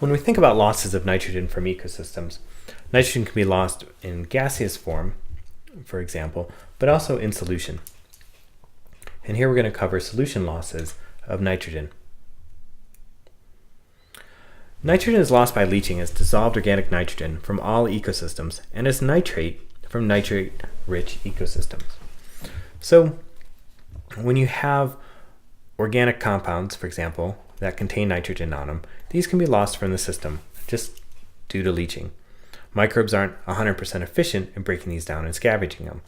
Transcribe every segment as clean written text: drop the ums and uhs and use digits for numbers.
When we think about losses of nitrogen from ecosystems, nitrogen can be lost in gaseous form, for example, but also in solution. And here we're going to cover solution losses of nitrogen. Nitrogen is lost by leaching as dissolved organic nitrogen from all ecosystems and as nitrate from nitrate-rich ecosystems. So when you have organic compounds, for example, that contain nitrogen on them, these can be lost from the system just due to leaching. Microbes aren't 100% efficient in breaking these down and scavenging them.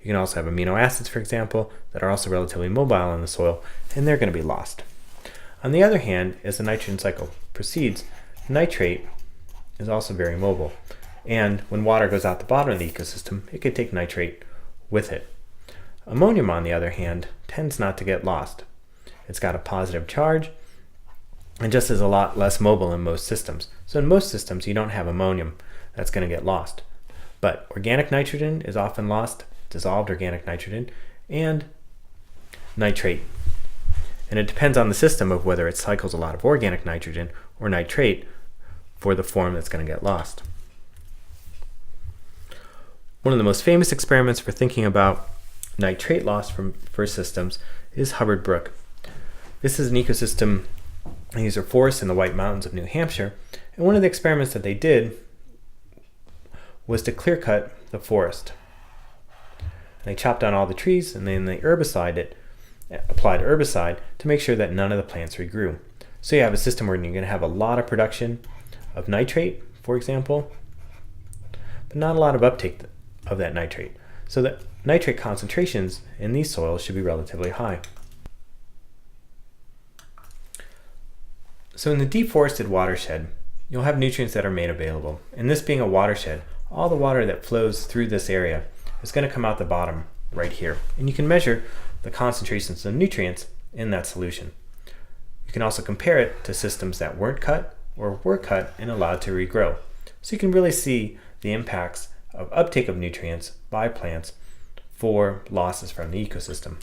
You can also have amino acids, for example, that are also relatively mobile in the soil, and they're going to be lost. On the other hand, as the nitrogen cycle proceeds, nitrate is also very mobile. And when water goes out the bottom of the ecosystem, it can take nitrate with it. Ammonium, on the other hand, tends not to get lost. It's got a positive charge and just is a lot less mobile in most systems. So in most systems, you don't have ammonium that's going to get lost. But organic nitrogen is often lost, dissolved organic nitrogen, and nitrate. And it depends on the system of whether it cycles a lot of organic nitrogen or nitrate for the form that's going to get lost. One of the most famous experiments for thinking about nitrate loss for systems is Hubbard Brook. This is an ecosystem. These are forests in the White Mountains of New Hampshire. And one of the experiments that they did was to clear cut the forest. They chopped down all the trees and then they applied herbicide to make sure that none of the plants regrew. So you have a system where you're going to have a lot of production of nitrate, for example, but not a lot of uptake of that nitrate. So the nitrate concentrations in these soils should be relatively high. So in the deforested watershed, you'll have nutrients that are made available. And this being a watershed, all the water that flows through this area is going to come out the bottom right here. And you can measure the concentrations of nutrients in that solution. You can also compare it to systems that weren't cut or were cut and allowed to regrow. So you can really see the impacts of uptake of nutrients by plants for losses from the ecosystem.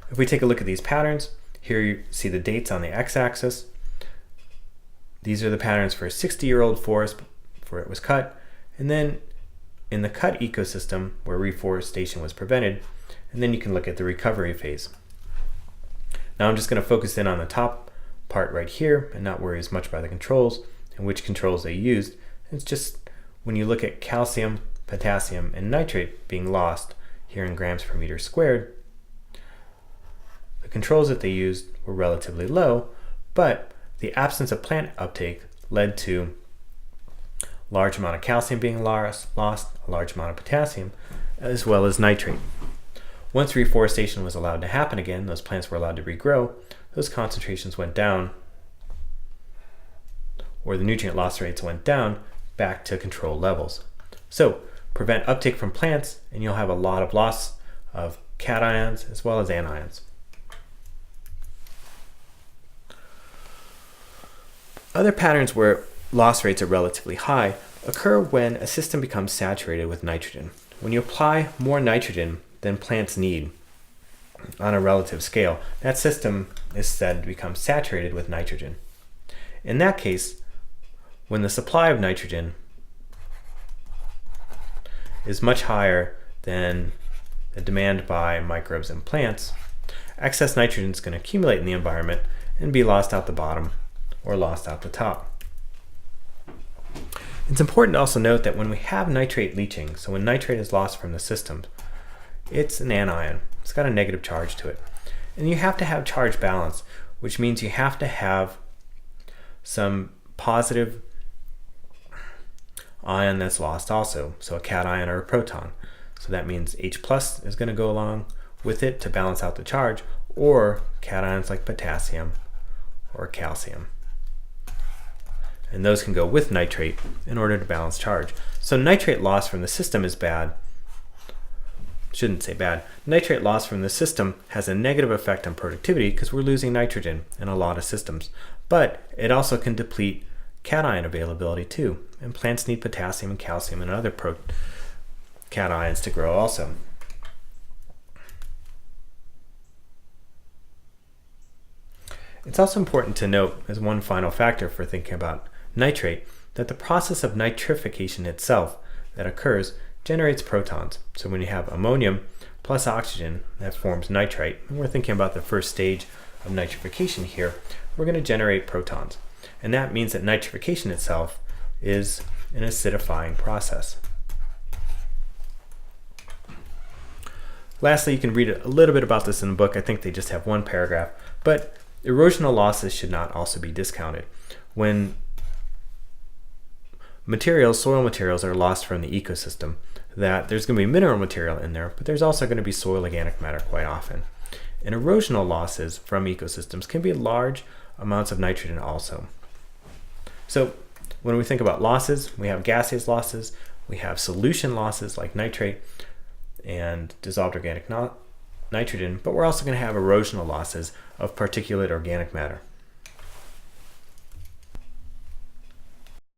If we take a look at these patterns, here you see the dates on the x-axis. These are the patterns for a 60-year-old forest before it was cut, and then in the cut ecosystem where reforestation was prevented, and then you can look at the recovery phase. Now I'm just going to focus in on the top part right here and not worry as much about the controls and which controls they used. It's just when you look at calcium, potassium, and nitrate being lost here in grams per meter squared, the controls that they used were relatively low, but the absence of plant uptake led to a large amount of calcium being lost, a large amount of potassium, as well as nitrate. Once reforestation was allowed to happen again, those plants were allowed to regrow, those concentrations went down, or the nutrient loss rates went down back to control levels. So prevent uptake from plants and you'll have a lot of loss of cations as well as anions. Other patterns where loss rates are relatively high occur when a system becomes saturated with nitrogen. When you apply more nitrogen than plants need on a relative scale, that system is said to become saturated with nitrogen. In that case, when the supply of nitrogen is much higher than the demand by microbes and plants, excess nitrogen is going to accumulate in the environment and be lost out the bottom or lost out the top. It's important to also note that when we have nitrate leaching, so when nitrate is lost from the system, it's an anion. It's got a negative charge to it. And you have to have charge balance, which means you have to have some positive ion that's lost also, so a cation or a proton. So that means H plus is going to go along with it to balance out the charge, or cations like potassium or calcium. And those can go with nitrate in order to balance charge. So nitrate loss from the system is bad. Shouldn't say bad. Nitrate loss from the system has a negative effect on productivity because we're losing nitrogen in a lot of systems. But it also can deplete cation availability too. And plants need potassium and calcium and other cations to grow also. It's also important to note, as one final factor for thinking about nitrate, that the process of nitrification itself that occurs generates protons. So when you have ammonium plus oxygen, that forms nitrite, and we're thinking about the first stage of nitrification here, we're going to generate protons. And that means that nitrification itself is an acidifying process. Lastly, you can read a little bit about this in the book. I think they just have one paragraph, but erosional losses should not also be discounted. When soil materials are lost from the ecosystem, that there's going to be mineral material in there, but there's also going to be soil organic matter quite often. And erosional losses from ecosystems can be large amounts of nitrogen also. So when we think about losses, we have gaseous losses, we have solution losses like nitrate and dissolved organic nitrogen, but we're also going to have erosional losses of particulate organic matter.